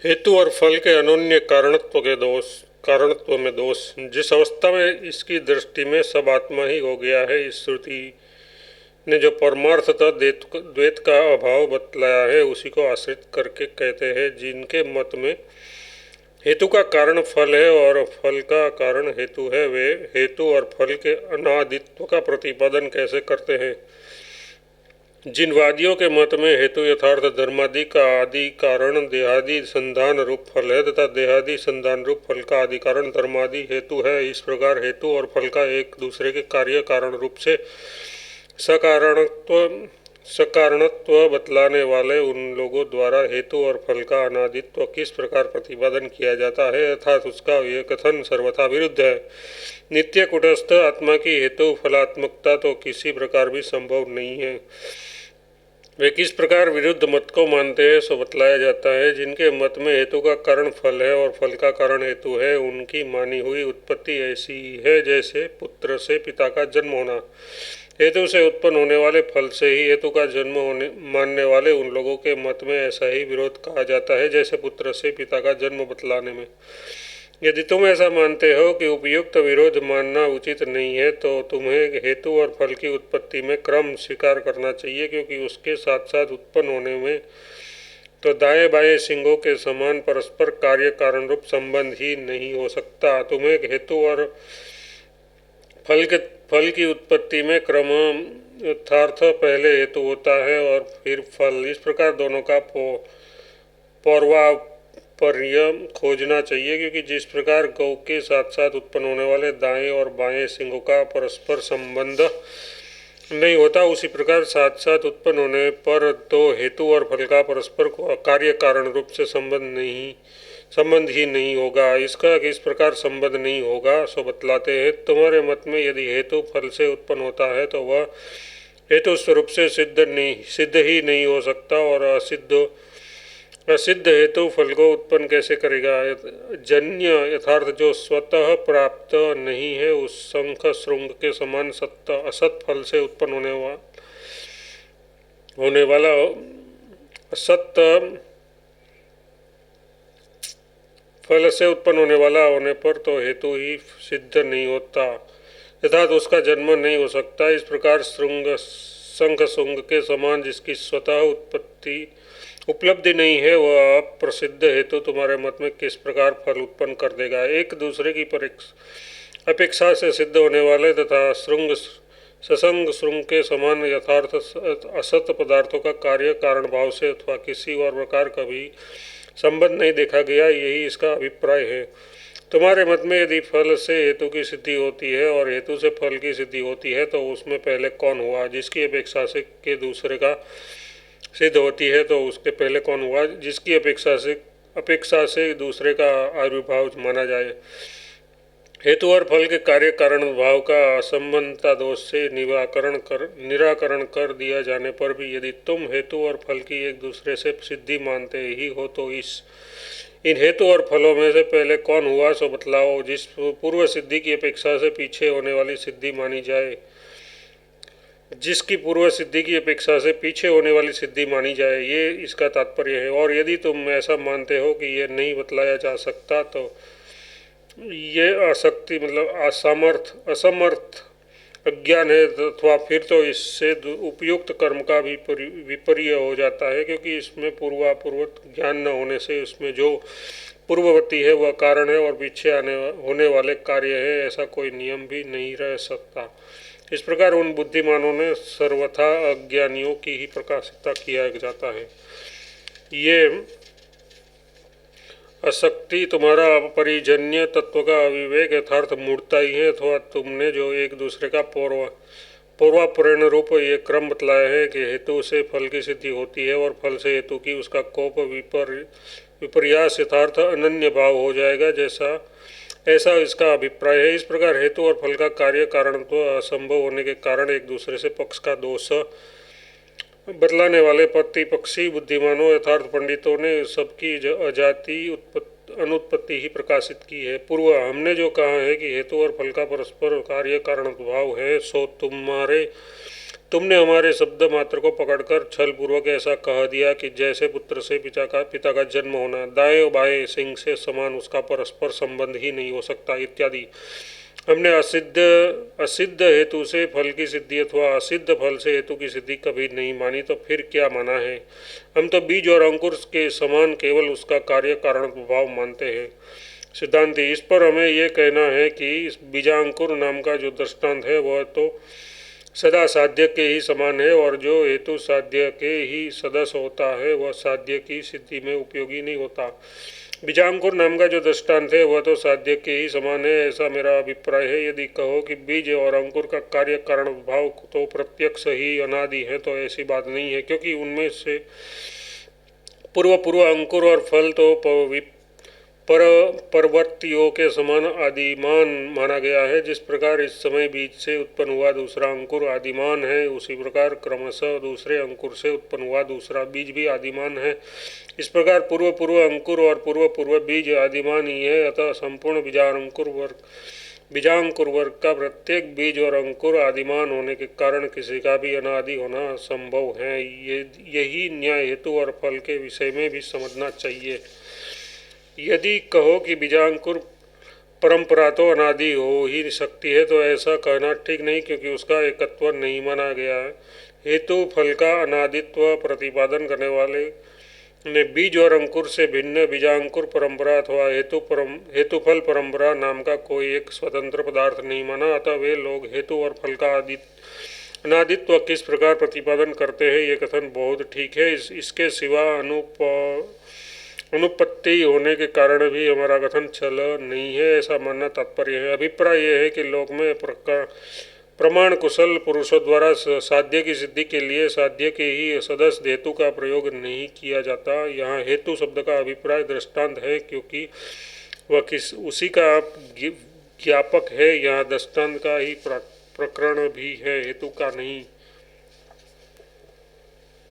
हेतु और फल के अनन्य कारणत्व में दोष। जिस अवस्था में इसकी दृष्टि में सब आत्मा ही हो गया है, इस श्रुति ने जो परमार्थतः द्वैत का अभाव बतलाया है उसी को आश्रित करके कहते हैं। जिनके मत में हेतु का कारण फल है और फल का कारण हेतु है, वे हेतु और फल के अनादित्व का प्रतिपादन कैसे करते हैं। जिन वादियों के मत में हेतु यथार्थ धर्मादि का आदि कारण देहादि संधान रूप फल है तथा देहादि संधान रूप फल का आदि कारण धर्मादि हेतु है, इस प्रकार हेतु और फल का एक दूसरे के कार्य कारण रूप से सकारणत्व बतलाने वाले उन लोगों द्वारा हेतु और फल का अनादित्व किस प्रकार प्रतिपादन किया जाता है, अर्थात उसका यह कथन सर्वथा विरुद्ध है। नित्य कुटस्थ आत्मा की हेतु फलात्मकता तो किसी प्रकार भी संभव नहीं है। वे किस प्रकार विरुद्ध मत को मानते हैं सो बतलाया जाता है। जिनके मत में हेतु का कारण फल है और फल का कारण हेतु है, उनकी मानी हुई उत्पत्ति ऐसी है जैसे पुत्र से पिता का जन्म होना। हेतु से उत्पन्न होने वाले फल से ही हेतु का जन्म होने मानने वाले उन लोगों के मत में ऐसा ही विरोध कहा जाता है जैसे पुत्र से पिता का जन्म बतलाने में। यदि तुम ऐसा मानते हो कि उपयुक्त विरोध मानना उचित नहीं है, तो तुम्हें हेतु और फल की उत्पत्ति में क्रम स्वीकार करना चाहिए, क्योंकि उसके साथ साथ उत्पन्न होने में तो दाएं बाएं सिंगों के समान परस्पर कार्य कारण रूप संबंध ही नहीं हो सकता। तुम्हें हेतु और फल की उत्पत्ति में क्रम यथार्थ पहले हेतु होता है और फिर फल, इस प्रकार दोनों का पौर्वापर्य खोजना चाहिए, क्योंकि जिस प्रकार गौ के साथ साथ उत्पन्न होने वाले दाएं और बाएं सिंगों का परस्पर संबंध नहीं होता, उसी प्रकार साथ साथ उत्पन्न होने पर तो हेतु और फल का परस्पर कार्य कारण रूप से संबंध ही नहीं होगा। इसका किस प्रकार संबंध नहीं होगा सो बतलाते हैं। तुम्हारे मत में यदि हेतु फल से उत्पन्न होता है तो वह हेतु स्वरूप से सिद्ध ही नहीं हो सकता, और असिद्ध हेतु फल को उत्पन्न कैसे करेगा। जन्य यथार्थ जो स्वतः प्राप्त नहीं है, उस शंख श्रृंग के समान असत फल से उत्पन्न होने वाला असत फल से उत्पन्न होने वाला होने पर तो हेतु ही सिद्ध नहीं होता, अर्थात उसका जन्म नहीं हो सकता। इस प्रकार शंख श्रृंग के समान जिसकी स्वतः उपलब्धि नहीं है, वह अप्रसिद्ध हेतु तुम्हारे मत में किस प्रकार फल उत्पन्न कर देगा। एक दूसरे की अपेक्षा से सिद्ध होने वाले तथा ससंग श्रृंग के समान यथार्थ असत पदार्थों का कार्य कारण भाव से अथवा किसी और प्रकार का भी संबंध नहीं देखा गया, यही इसका अभिप्राय है। तुम्हारे मत में यदि फल से हेतु की सिद्धि होती है और हेतु से फल की सिद्धि होती है, तो उसमें पहले कौन हुआ। जिसकी अपेक्षा से के दूसरे का सिद्ध होती है तो उसके पहले कौन हुआ, जिसकी अपेक्षा से दूसरे का आविर्भाव माना जाए। हेतु और फल के कार्य कारण भाव का असंबंधता दोष से निराकरण कर दिया जाने पर भी यदि तुम हेतु और फल की एक दूसरे से सिद्धि मानते ही हो, तो इन हेतु और फलों में से पहले कौन हुआ सो बतलाओ। जिस पूर्व सिद्धि की अपेक्षा से पीछे होने वाली सिद्धि मानी जाए, जिसकी पूर्व सिद्धि की अपेक्षा से पीछे होने वाली सिद्धि मानी जाए, ये इसका तात्पर्य है। और यदि तुम ऐसा मानते हो कि ये नहीं बतलाया जा सकता, तो ये आसक्ति मतलब असमर्थ अज्ञान है, अथवा फिर तो इससे उपयुक्त कर्म का भी विपर्य हो जाता है, क्योंकि इसमें पूर्ववत ज्ञान न होने से इसमें जो पूर्ववर्ती है वह कारण है और पीछे होने वाले कार्य है, ऐसा कोई नियम भी नहीं रह सकता। इस प्रकार उन बुद्धिमानों ने सर्वथा अज्ञानियों की ही प्रकाशिता किया जाता है। ये आसक्ति तुम्हारा परिजन्य तत्व का अविवेक यथार्थ मूर्ता ही है, अथवा तुमने जो एक दूसरे का पूर्वापरण रूप ये क्रम बतलाया है कि हेतु से फल की सिद्धि होती है और फल से हेतु की, उसका कोप विपर्यास यथार्थ अनन्य भाव हो जाएगा, ऐसा इसका अभिप्राय है। इस प्रकार हेतु और फल का कार्य कारण तो असंभव होने के कारण एक दूसरे से पक्ष का दोष बतलाने वाले प्रतिपक्षी बुद्धिमानों यथार्थ पंडितों ने सबकी अजाति अनुत्पत्ति ही प्रकाशित की है। पूर्व हमने जो कहा है कि हेतु और फल का परस्पर कार्य कारण भाव है, सो तुमने हमारे शब्द मात्र को पकड़कर छल पूर्वक ऐसा कह दिया कि जैसे पुत्र से पिता का जन्म होना, दाएं बाएं सिंह से समान उसका परस्पर संबंध ही नहीं हो सकता इत्यादि। हमने असिद्ध हेतु से फल की सिद्धि अथवा असिद्ध फल से हेतु की सिद्धि कभी नहीं मानी, तो फिर क्या माना है? हम तो बीज और अंकुर के समान केवल उसका कार्य कारण प्रभाव मानते हैं। सिद्धांति, इस पर हमें यह कहना है कि इस बीजांकुर नाम का जो दृष्टांत है वह तो सदा साध्य के ही समान है, और जो हेतु साध्य के ही सदस्य होता है वह साध्य की सिद्धि में उपयोगी नहीं होता। बीजांकुर नाम का जो दृष्टांत है वह तो साध्य के ही समान है, ऐसा मेरा अभिप्राय है। यदि कहो कि बीज और अंकुर का कार्य कारण भाव तो प्रत्यक्ष ही अनादि है, तो ऐसी बात नहीं है, क्योंकि उनमें से पूर्व अंकुर और फल तो परवर्तियों के समान आदिमान माना गया है। जिस प्रकार इस समय बीज से उत्पन्न हुआ दूसरा अंकुर आदिमान है, उसी प्रकार क्रमशः दूसरे अंकुर से उत्पन्न हुआ दूसरा बीज भी आदिमान है। इस प्रकार पूर्व अंकुर और पूर्व बीज आदिमान ही है। अतः संपूर्ण बीजांकुर वर्ग का प्रत्येक बीज और अंकुर आदिमान होने के कारण किसी का भी अनादि होना संभव है। यही न्याय हेतु और फल के विषय में भी समझना चाहिए। यदि कहो कि बीजांकुर परंपरा तो अनादि हो ही सकती है, तो ऐसा कहना ठीक नहीं, क्योंकि उसका एकत्व नहीं माना गया है। हेतु फल का अनादित्व प्रतिपादन करने वाले ने बीज और अंकुर से भिन्न बीजांकुर परंपरा अथवा हेतुफल परंपरा नाम का कोई एक स्वतंत्र पदार्थ नहीं माना। अतः वे लोग हेतु और फल का अनादित्व किस प्रकार प्रतिपादन करते हैं, ये कथन बहुत ठीक है। इसके सिवा अनुपत्ति होने के कारण भी हमारा कथन छल नहीं है, ऐसा मानना तात्पर्य है। अभिप्राय यह है कि लोक में प्रमाण कुशल पुरुषों द्वारा साध्य की सिद्धि के लिए साध्य के ही सदस्य हेतु का प्रयोग नहीं किया जाता। यहाँ हेतु शब्द का अभिप्राय दृष्टांत है, क्योंकि वह उसी का ज्ञापक है। यहाँ दृष्टांत का ही प्रकरण भी है, हेतु का नहीं।